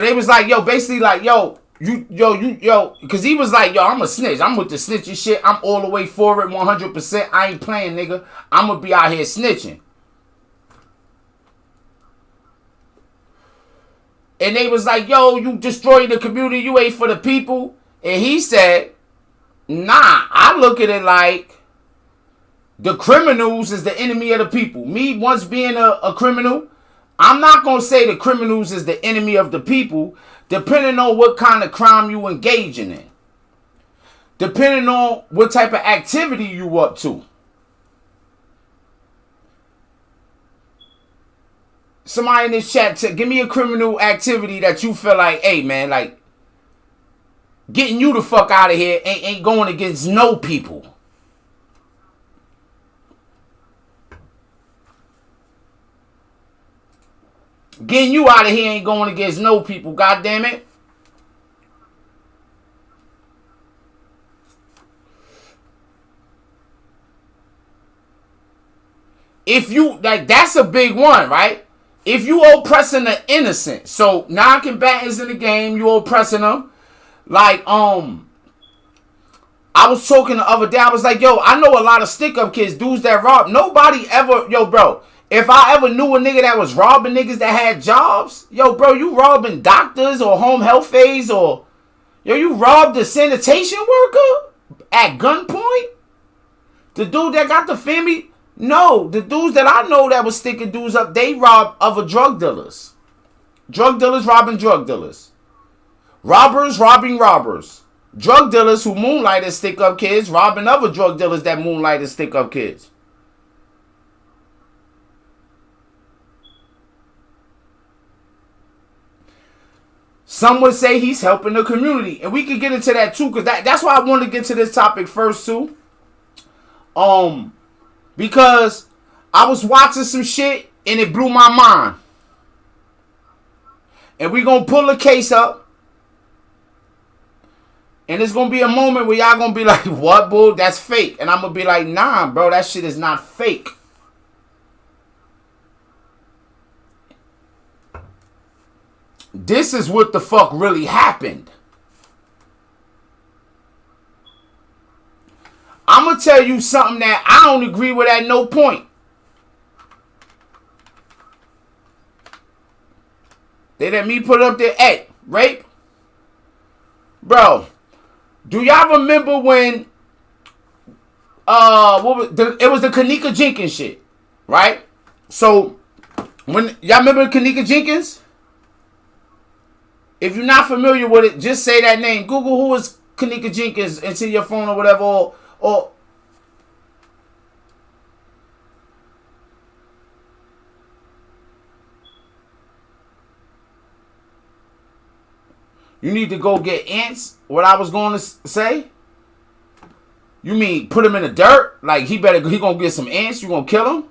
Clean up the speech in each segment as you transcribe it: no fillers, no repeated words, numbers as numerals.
They was like, yo, basically like, yo, because he was like, yo, I'm a snitch. I'm with the snitching shit. I'm all the way for it, 100%. I ain't playing, nigga. I'm gonna be out here snitching. And they was like, yo, you destroy the community. You ain't for the people. And he said, nah, I look at it like the criminals is the enemy of the people. Me once being a criminal, I'm not going to say the criminals is the enemy of the people, depending on what kind of crime you engaging in. Depending on what type of activity you up to. Somebody in this chat, give me a criminal activity that you feel like, hey man, like getting you the fuck out of here ain't going against no people. Getting you out of here ain't going against no people, god damn it. If you, like, that's a big one, right? If you oppressing the innocent, so non-combatants in the game, you oppressing them. Like, I was talking the other day, I was like, yo, I know a lot of stick-up kids, dudes that rob. Nobody ever, yo, bro, if I ever knew a nigga that was robbing niggas that had jobs, yo, bro, you robbing doctors or home health aides or, yo, you robbed a sanitation worker at gunpoint? The dude that got the family... No, the dudes that I know that was sticking dudes up, they rob other drug dealers. Drug dealers robbing drug dealers. Robbers robbing robbers. Drug dealers who moonlight as stick up kids robbing other drug dealers that moonlight as stick up kids. Some would say he's helping the community. And we can get into that too, because that's why I wanted to get to this topic first too. Because I was watching some shit and it blew my mind. And we gonna pull a case up. And it's gonna be a moment where y'all gonna be like, what, bull? That's fake. And I'm gonna be like, nah, bro, that shit is not fake. This is what the fuck really happened. I'm going to tell you something that I don't agree with at no point. They let me put up there, hey, rape? Bro, do y'all remember when, it was the Kanika Jenkins shit, right? So, when, y'all remember Kanika Jenkins? If you're not familiar with it, just say that name. Google who is Kanika Jenkins into your phone or whatever, or you need to go get ants. What I was going to say? You mean put him in the dirt? Like he gonna get some ants? You gonna kill him?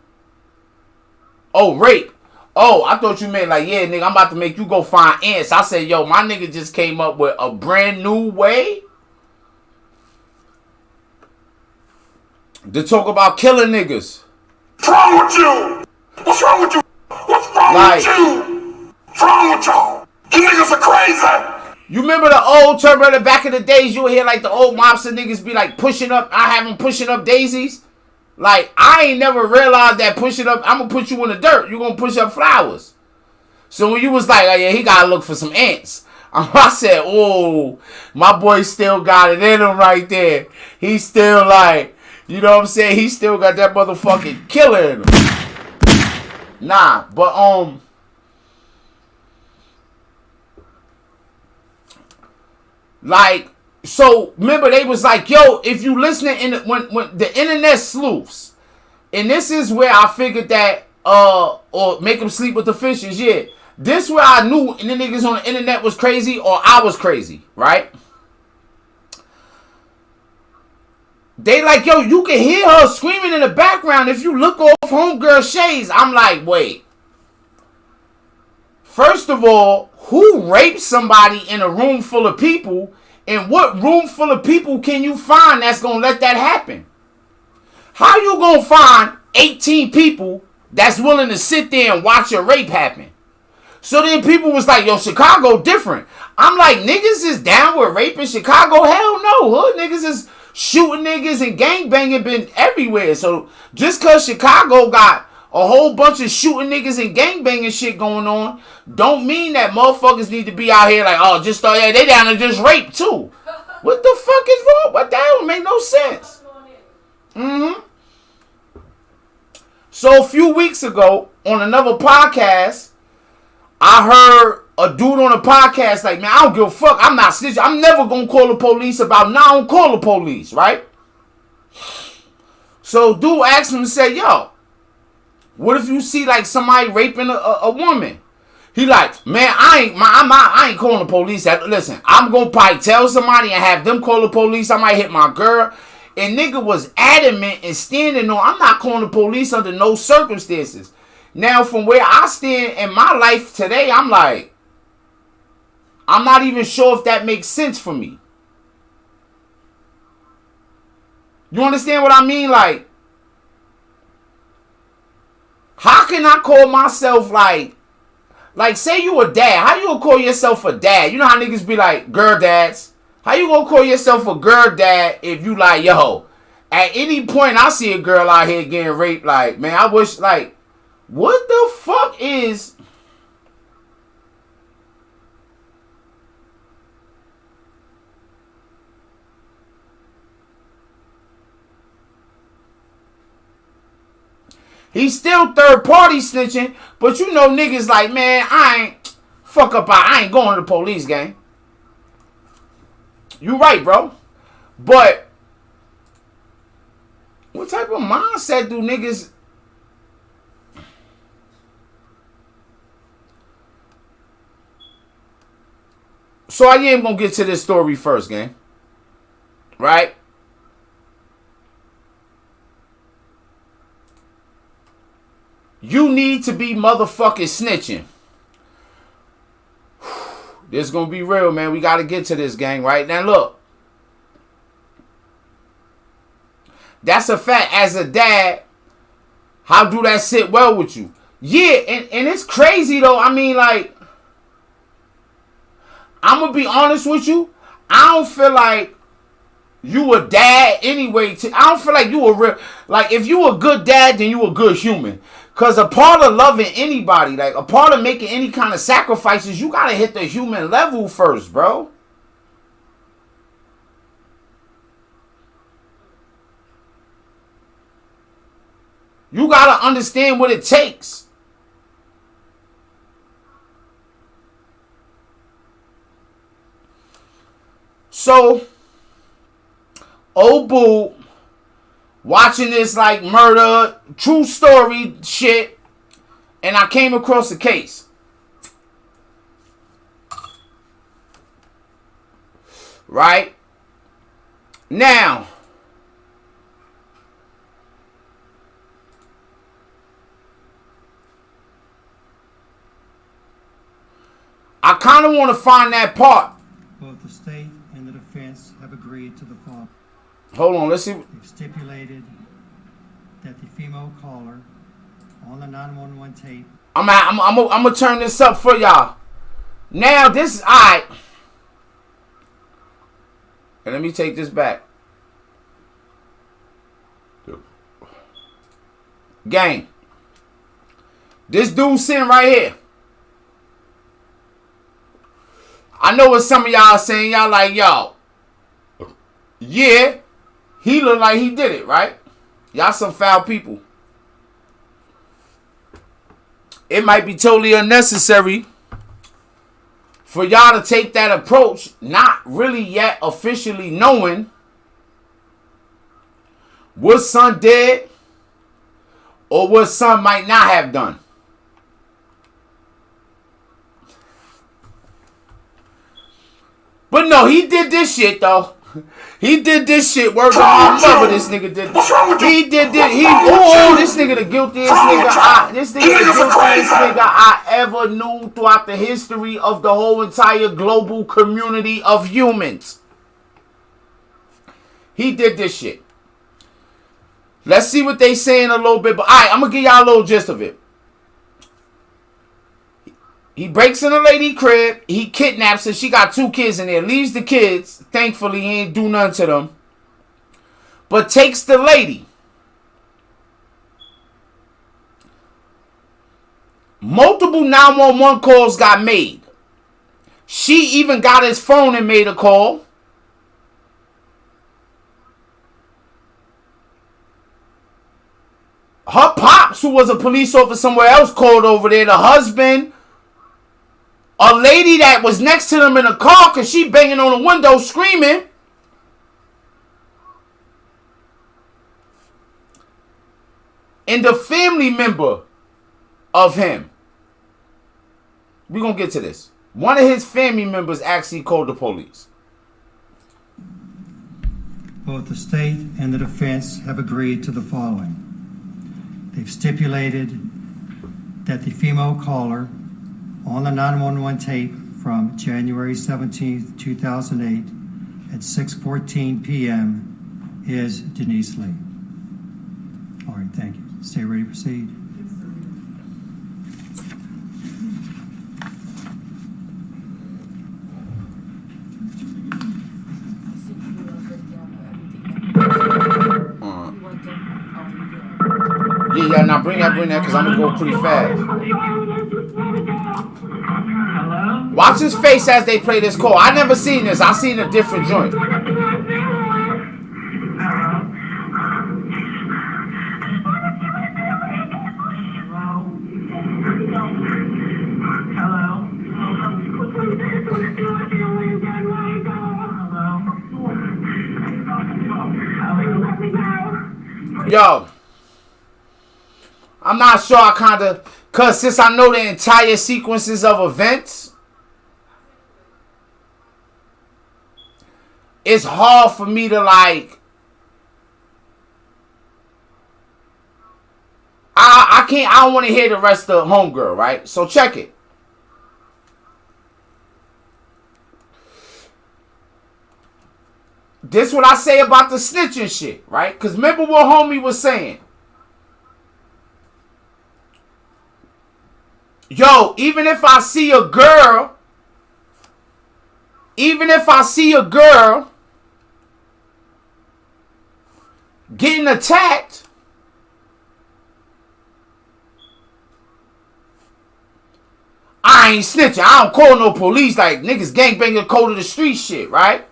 Oh, rape. Oh, I thought you meant like, yeah, nigga, I'm about to make you go find ants. I said, yo, my nigga just came up with a brand new way to talk about killing niggas. What's wrong with you? What's wrong with you? What's wrong with you? What's wrong with y'all? You niggas are crazy. You remember the old Terminator back in the days? You would hear like the old mobster niggas be like pushing up. I have them pushing up daisies. Like, I ain't never realized that pushing up, I'm going to put you in the dirt. You're going to push up flowers. So when you was like, oh yeah, he got to look for some ants. I said, oh, my boy still got it in him right there. He still like, you know what I'm saying? He still got that motherfucking killer in him. Nah, but, like, so remember they was like, yo, if you listening when the internet sleuths, and this is where I figured that or make them sleep with the fishes, yeah. This where I knew the niggas on the internet was crazy or I was crazy, right? They like, yo, you can hear her screaming in the background if you look off homegirl shades. I'm like, wait. First of all, who raped somebody in a room full of people? And what room full of people can you find that's going to let that happen? How you going to find 18 people that's willing to sit there and watch a rape happen? So then people was like, yo, Chicago different. I'm like, niggas is down with rape in Chicago? Hell no. Hood niggas is shooting niggas and gangbanging been everywhere. So just cause Chicago got a whole bunch of shooting niggas and gangbanging shit going on, don't mean that motherfuckers need to be out here like, oh, just thought, yeah, they down to just rape too. What the fuck is wrong? What, that don't make no sense. Mm-hmm. So a few weeks ago, on another podcast, I heard a dude on a podcast like, man, I don't give a fuck. I'm not snitching. I'm never going to call the police about now. I don't call the police, right? So dude asked him and said, yo, what if you see like somebody raping a woman? He like, man, I ain't calling the police. Listen, I'm going to probably tell somebody and have them call the police. I might hit my girl. And nigga was adamant and standing on, I'm not calling the police under no circumstances. Now, from where I stand in my life today, I'm like, I'm not even sure if that makes sense for me. You understand what I mean? Like, how can I call myself like say you a dad. How you gonna call yourself a dad? You know how niggas be like, girl dads. How you gonna call yourself a girl dad if you like, yo, at any point I see a girl out here getting raped, like, man, I wish, like, what the fuck is... He's still third party snitching, but you know niggas like, man, I ain't going to the police, gang. You right, bro. But what type of mindset do niggas... So I am going to get to this story first, gang. Right? You need to be motherfucking snitching. This is going to be real, man. We got to get to this, gang, right? Now, look. That's a fact. As a dad, how do that sit well with you? Yeah, and it's crazy, though. I mean, like, I'm going to be honest with you. I don't feel like you a dad anyway. I don't feel like you a real... Like, if you a good dad, then you a good human. Because a part of loving anybody, like a part of making any kind of sacrifices, you got to hit the human level first, bro. You got to understand what it takes. So, old boo, watching this like murder, true story shit, and I came across a case. Right? Now, I kind of want to find that part. Both the state and the defense have agreed to the following. Hold on, let's see. They've stipulated that the female caller on the 911 tape. I'm gonna turn this up for y'all. Now this is alright. And let me take this back. Gang. This dude sitting right here. I know what some of y'all are saying. Y'all like, yo, yeah, he look like he did it, right? Y'all some foul people. It might be totally unnecessary for y'all to take that approach, not really yet officially knowing what son did or what son might not have done. But no, he did this shit though. He did this shit. Word to my mother, this nigga did. He did this. This nigga the guiltiest nigga. This nigga the guiltiest nigga I ever knew throughout the history of the whole entire global community of humans. He did this shit. Let's see what they saying a little bit. But alright, I'm gonna give y'all a little gist of it. He breaks in the lady crib. He kidnaps her. She got 2 kids in there. Leaves the kids. Thankfully, he ain't do nothing to them. But takes the lady. Multiple 911 calls got made. She even got his phone and made a call. Her pops, who was a police officer somewhere else, called over there. The husband, a lady that was next to them in a car because she banging on the window screaming. And the family member of him. We're going to get to this. One of his family members actually called the police. Both the state and the defense have agreed to the following. They've stipulated that the female caller on the 911 tape from January 17, 2008 at 6:14 p.m. is Denise Lee. All right, thank you. Stay ready to proceed. Yeah, now bring that, because I'm going to go pretty fast. Watch his face as they play this call. I never seen this. I seen a different joint. Yo, I'm not sure. I kind of, cause since I know the entire sequences of events, it's hard for me to like. I can't. I don't want to hear the rest of Homegirl, right? So check it. This what I say about the snitching shit, right? Because remember what homie was saying. Yo, even if I see a girl getting attacked, I ain't snitching. I don't call no police like niggas gangbanging code of the street shit, right?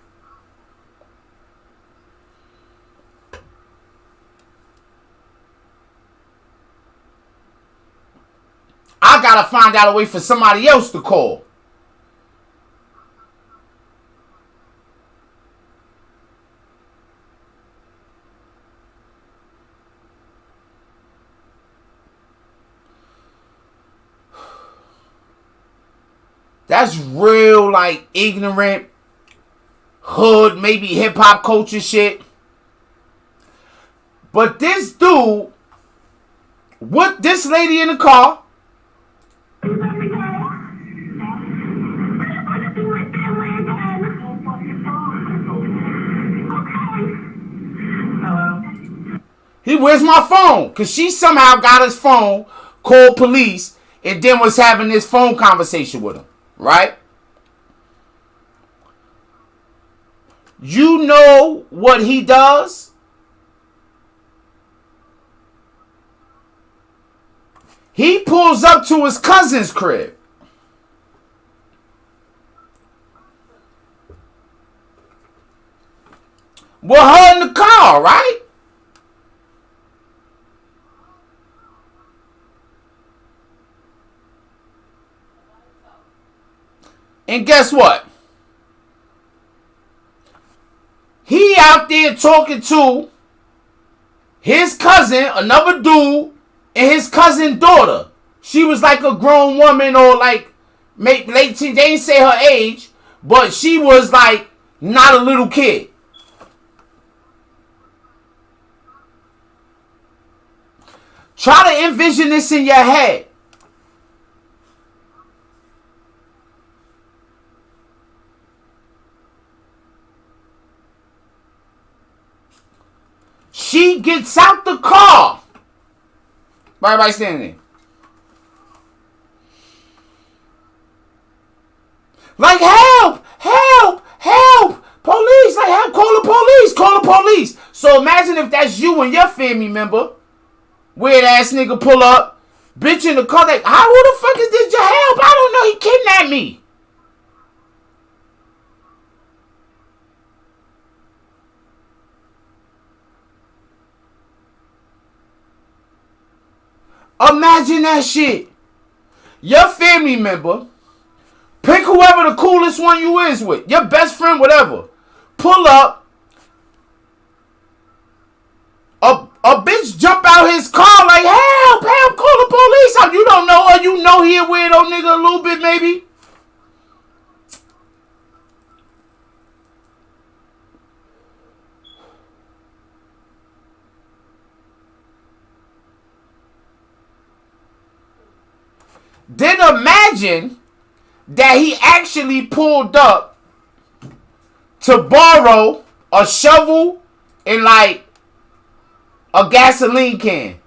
I gotta find out a way for somebody else to call. That's real, like, ignorant, hood, maybe hip-hop culture shit. But this dude, with this lady in the car, where's my phone? Because she somehow got his phone, called police, and then was having this phone conversation with him. Right? You know what he does? He pulls up to his cousin's crib. With her in the car, right? And guess what? He out there talking to his cousin, another dude, and his cousin's daughter. She was like a grown woman or like maybe late teen. They didn't say her age, but she was like not a little kid. Try to envision this in your head. She gets out the car. Everybody standing there. So imagine if that's you and your family member. Weird ass nigga pull up. Bitch in the car like, who the fuck is this your help? I don't know. He kidnapped me. Imagine that shit. Your family member, pick whoever the coolest one you is with, your best friend, whatever. Pull up. A bitch jump out his car like, help, call the police. You don't know her, you know he a weirdo nigga a little bit maybe. Then imagine that he actually pulled up to borrow a shovel and like a gasoline can.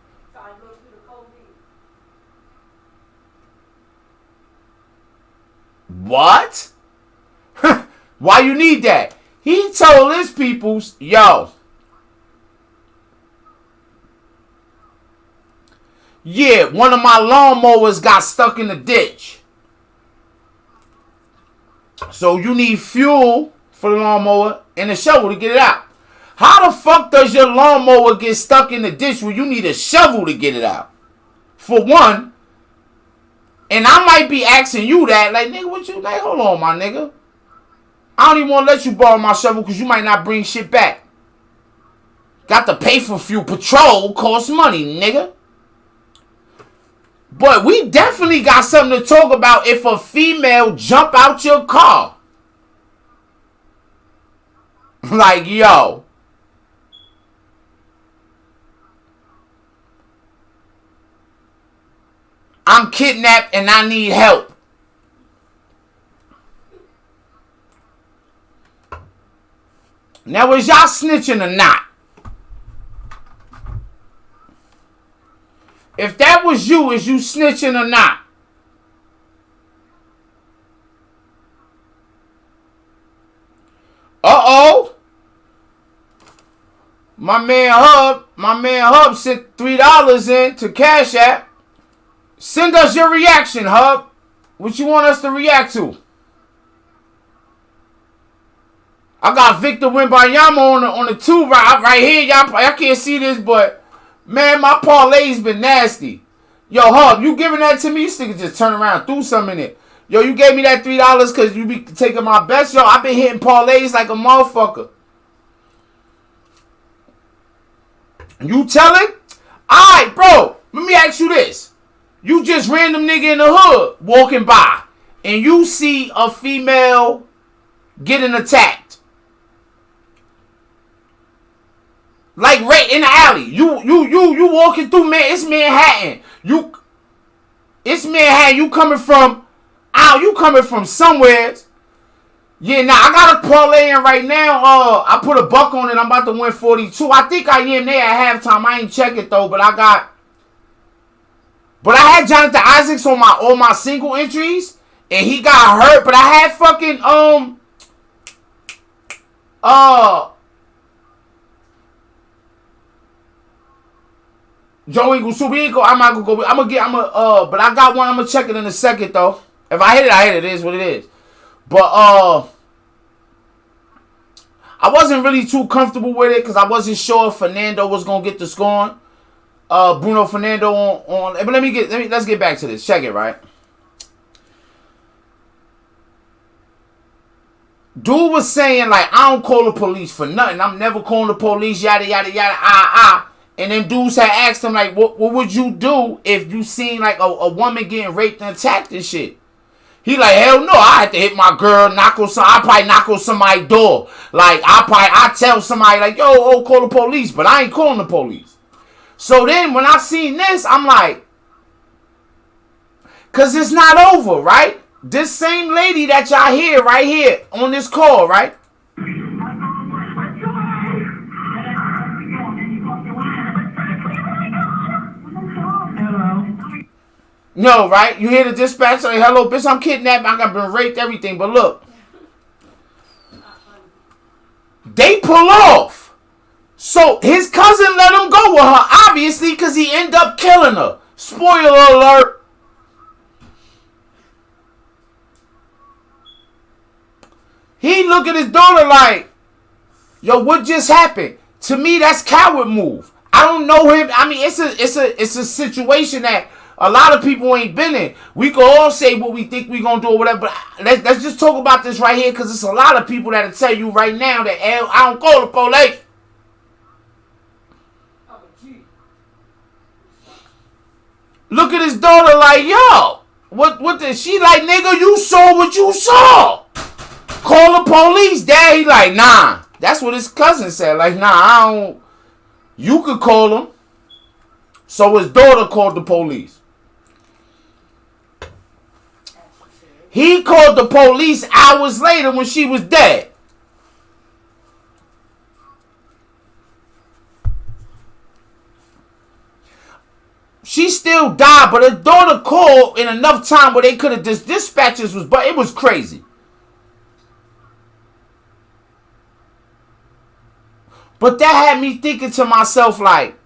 What? Why you need that? He told his peoples, yo, yeah, one of my lawnmowers got stuck in the ditch. So you need fuel for the lawnmower and a shovel to get it out. How the fuck does your lawnmower get stuck in the ditch when you need a shovel to get it out? For one, and I might be asking you that, like, nigga, what you, like, hold on, my nigga. I don't even want to let you borrow my shovel because you might not bring shit back. Got to pay for fuel. Patrol costs money, nigga. But we definitely got something to talk about if a female jump out your car. Like, yo. I'm kidnapped and I need help. Now, is y'all snitching or not? If that was you, is you snitching or not? Uh-oh. My man Hub sent $3 in to Cash App. Send us your reaction, Hub. What you want us to react to? I got Victor Wimbayama on the 2 right here. Y'all can't see this, but man, my parlay's been nasty. Yo, Hub, you giving that to me? This nigga just turn around and threw something in it. Yo, you gave me that $3 because you be taking my best. Yo, I've been hitting parlays like a motherfucker. You telling? Alright, bro. Let me ask you this. You just random nigga in the hood walking by and you see a female getting attacked. Like right in the alley. You walking through, man. It's Manhattan. It's Manhattan. You coming from somewhere. Yeah, now I got a parlay in right now. I put a buck on it. I'm about to win 42. I think I am there at halftime. I ain't check it though, but I had Jonathan Isaacs on all my single entries, and he got hurt. But I had fucking Joey Gusubico. I'm not gonna go. But I got one. I'm gonna check it in a second though. If I hit it, I hit it. It is what it is. But I wasn't really too comfortable with it because I wasn't sure if Fernando was gonna get the scoring. Bruno Fernando on. But let's get back to this. Check it, right? Dude was saying like, I don't call the police for nothing. I'm never calling the police. Yada yada yada. And then dudes had asked him like, what would you do if you seen like a woman getting raped and attacked and shit? He like, hell no, I had to hit my girl, I probably knock on somebody's door. Like, I tell somebody like, yo, call the police, but I ain't calling the police. So then when I seen this, I'm like, cause it's not over, right? This same lady that y'all hear right here on this call, right? No, right? You hear the dispatch like, hello, bitch, I'm kidnapped. I got been raped, everything. But look, they pull off. So his cousin let him go with her, obviously, because he ended up killing her. Spoiler alert. He look at his daughter like, yo, what just happened? To me, that's coward move. I don't know him. I mean, it's a situation that a lot of people ain't been in. We can all say what we think we gonna do or whatever, but let's just talk about this right here, because it's a lot of people that'll tell you right now that I don't call the police. Look at his daughter like, yo, what did she like, nigga, you saw what you saw. Call the police, dad. He like, nah. That's what his cousin said. Like, nah, I don't. You could call him. So his daughter called the police. He called the police hours later when she was dead. She still died, but her daughter called in enough time where they could have dispatchers was, but it was crazy. But that had me thinking to myself, like,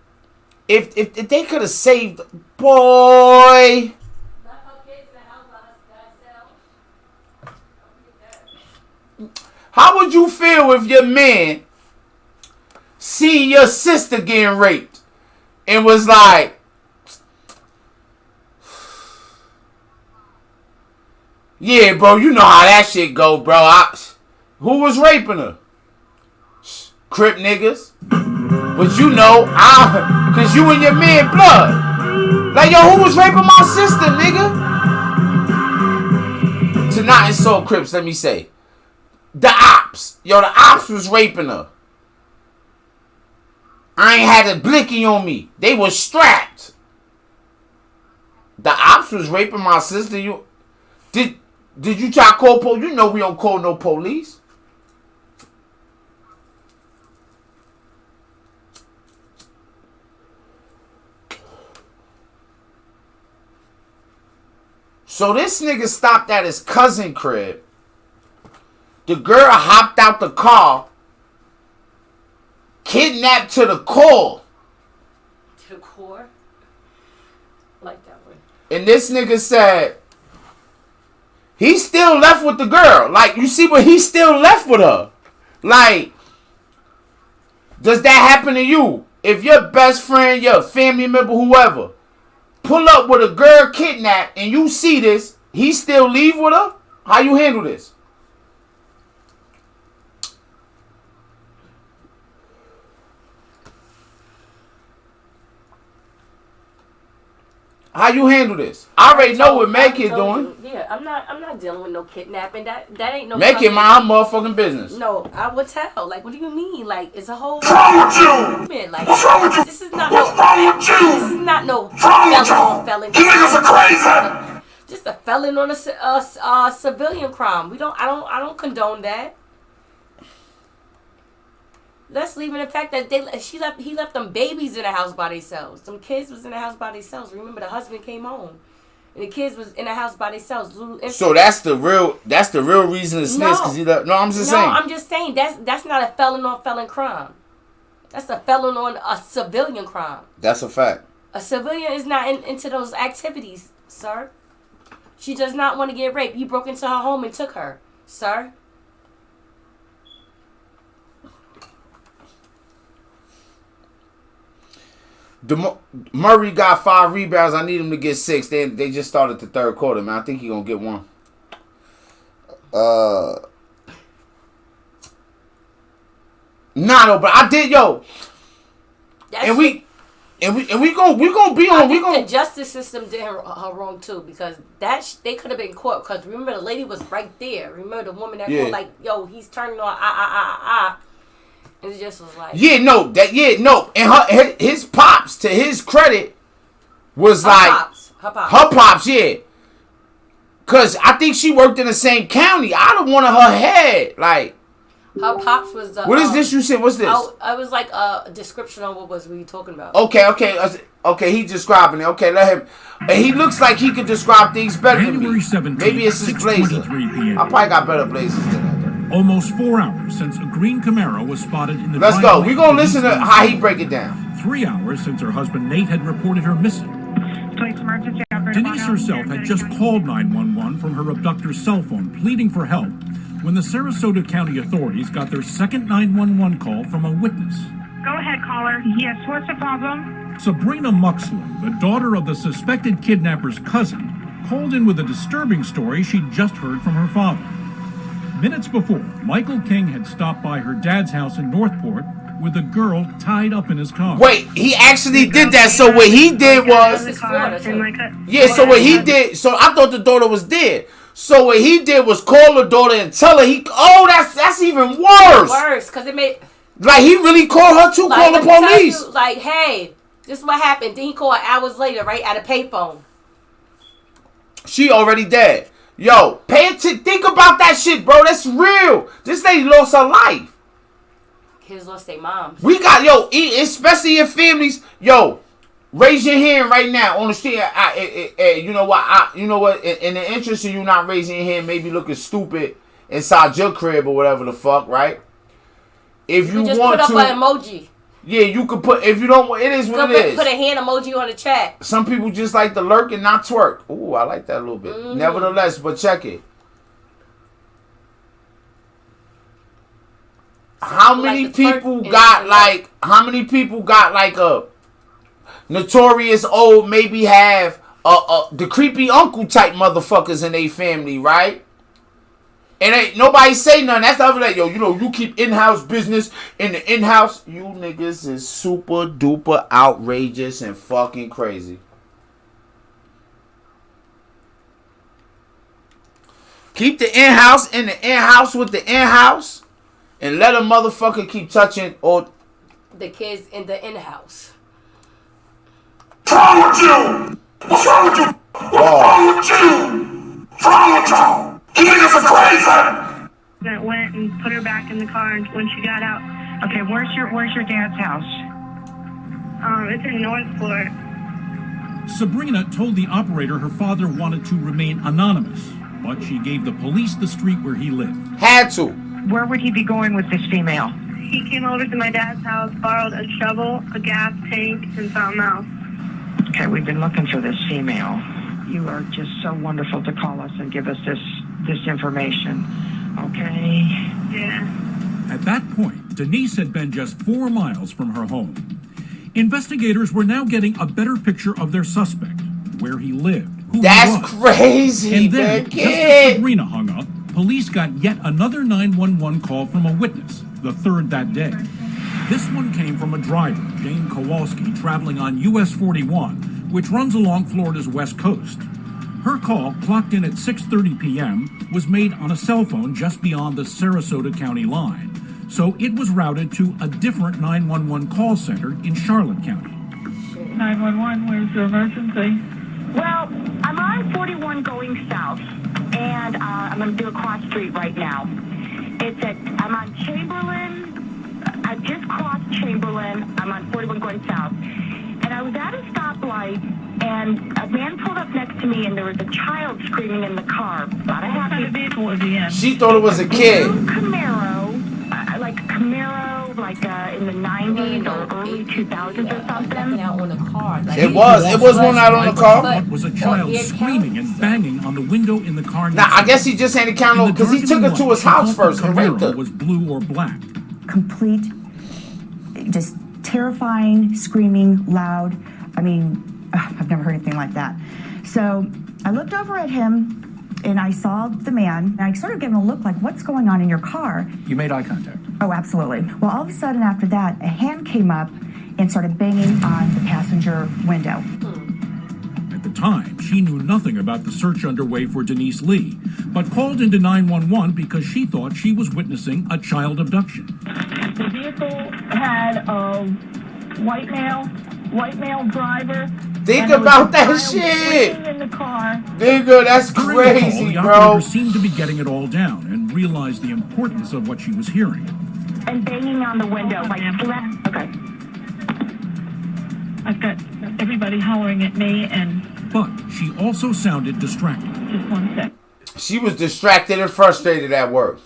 if they could have saved, boy. How would you feel if your man seen your sister getting raped and was like, yeah, bro, you know how that shit go, bro. Who was raping her? Crip niggas. But you know, cause you and your man blood. Like, yo, who was raping my sister, nigga? To not insult Crips, let me say. The ops. Yo, the ops was raping her. I ain't had a blicky on me. They was strapped. The ops was raping my sister. Did you try to call police? You know we don't call no police. So this nigga stopped at his cousin crib. The girl hopped out the car. Kidnapped to the core. To the core? Like that one. And this nigga said, he still left with the girl. Like, you see what he still left with her. Like, does that happen to you? If your best friend, your family member, whoever, pull up with a girl kidnapped and you see this, he still leave with her? How you handle this? How you handle this? I already know what Meg is doing. Yeah, I'm not dealing with no kidnapping. That ain't no. Meg mind her motherfucking business. No, I would tell. Like, what do you mean? Like, it's a whole. What's wrong with you? Like, What's wrong with you? This is not What's no. wrong with you? This is not no What's wrong with felon. you? You niggas are crazy. Just a felon on a civilian crime. I don't condone that. Let's leave in the fact that he left them babies in the house by themselves. Them kids was in the house by themselves. Remember, the husband came home, and the kids was in the house by themselves. So that's the real reason to snitch. I'm just saying. I'm just saying that's not a felon on felon crime. That's a felon on a civilian crime. That's a fact. A civilian is not into those activities, sir. She does not want to get raped. You broke into her home and took her, sir. Murray got 5 rebounds. I need him to get 6. They just started the third quarter, man. I think he gonna get 1. Nah, no, but I did, yo. We gonna be on. The justice system did her wrong too, because they could have been caught. Because remember, the lady was right there. Remember the woman that called, like, yo, he's turning on And it just was like, and his pops, to his credit, was her pops, yeah. Cause I think she worked in the same county. I'd have wanted her head, like. Her pops was the. What is this you said? What's this? I was like a description on what was we talking about. Okay. He's describing it. Okay, let him. And he looks like he could describe things better than me. Maybe it's his blazer. I probably got better blazers than that. Almost 4 hours since a green Camaro was spotted in the Let's go. We're going to listen to how he break it down. 3 hours since her husband Nate had reported her missing. Denise herself had just called 911 from her abductor's cell phone, pleading for help, when the Sarasota County authorities got their second 911 call from a witness. Go ahead, caller. Yes, what's the problem? Sabrina Muxler, the daughter of the suspected kidnapper's cousin, called in with a disturbing story she'd just heard from her father. Minutes before, Michael King had stopped by her dad's house in Northport with a girl tied up in his car. Wait, he actually did that. So what he did was, yeah. So what he did, so I thought the daughter was dead. So what he did was call the daughter and tell her that's even worse. Worse, cause it made like he really called her to call the police. You, like, hey, this is what happened. Then he called hours later, right, at a payphone. She already dead. Yo, pay attention. Think about that shit, bro. That's real. This lady lost her life. Kids lost their moms. We got, especially in families. Yo, raise your hand right now on the street. You know what? In the interest of you not raising your hand, maybe looking stupid inside your crib or whatever the fuck, right? If you just want put to, up an emoji. Yeah, you could put. If you don't, it is what it is. Put a hand emoji on the chat. Some people just like to lurk and not twerk. Ooh, I like that a little bit. Mm-hmm. Nevertheless, but check it. How many people got like a notorious old, maybe have the creepy uncle type motherfuckers in their family, right? And ain't nobody say nothing. That's the other day. Yo, you keep in-house business in the in-house. You niggas is super duper outrageous and fucking crazy. Keep the in-house in the in-house with the in-house. And let a motherfucker keep touching or the kids in the in-house. What's wrong with you? What's wrong with you? What's wrong with you? What's wrong with you? You niggas are crazy. That went and put her back in the car when she got out. Okay, where's your dad's house? It's in Northport. Sabrina told the operator her father wanted to remain anonymous, but she gave the police the street where he lived. Had to. Where would he be going with this female? He came over to my dad's house, borrowed a shovel, a gas tank, and something else. Okay, we've been looking for this female. You are just so wonderful to call us and give us this information. Okay? Yeah. At that point, Denise had been just 4 miles from her home. Investigators were now getting a better picture of their suspect, where he lived, who That's he was. Crazy, and then, man. just as Sabrina hung up, police got yet another 911 call from a witness, the third that day. This one came from a driver, Jane Kowalski, traveling on US 41, which runs along Florida's west coast. Her call, clocked in at 6:30 p.m., was made on a cell phone just beyond the Sarasota County line, so it was routed to a different 911 call center in Charlotte County. 911, where's your emergency? Well, I'm on 41 going south, and I'm going to do a cross street right now. I'm on Chamberlain. I just crossed Chamberlain. I'm on 41 going south. And I was at a stoplight, and a man pulled up next to me, and there was a child screaming in the car. About a half. What kind of vehicle was he in? She thought it was a kid. Camaro, like in the 90s or early 2000s or something. Out on the car. Like, It was one out on the car. What was a child screaming and banging on the window in the car? Now, I guess he just had to count because he took her to his house first and raped her. Was blue or black. Complete, just terrifying, screaming, loud. I mean, I've never heard anything like that. So I looked over at him and I saw the man, and I sort of gave him a look like, what's going on in your car? You made eye contact? Oh, absolutely. Well, all of a sudden after that, a hand came up and started banging on the passenger window. At the time, she knew nothing about the search underway for Denise Lee, but called into 911 because she thought she was witnessing a child abduction. The vehicle had a white male driver. Think about that shit. In the car. Nigga, that's crazy, the bro. operator seemed to be getting it all down and realized the importance of what she was hearing. And banging on the window, like okay. I've got everybody hollering at me, and But she also sounded distracted. just one sec. She was distracted and frustrated at work.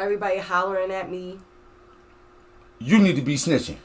Everybody hollering at me. You need to be snitching.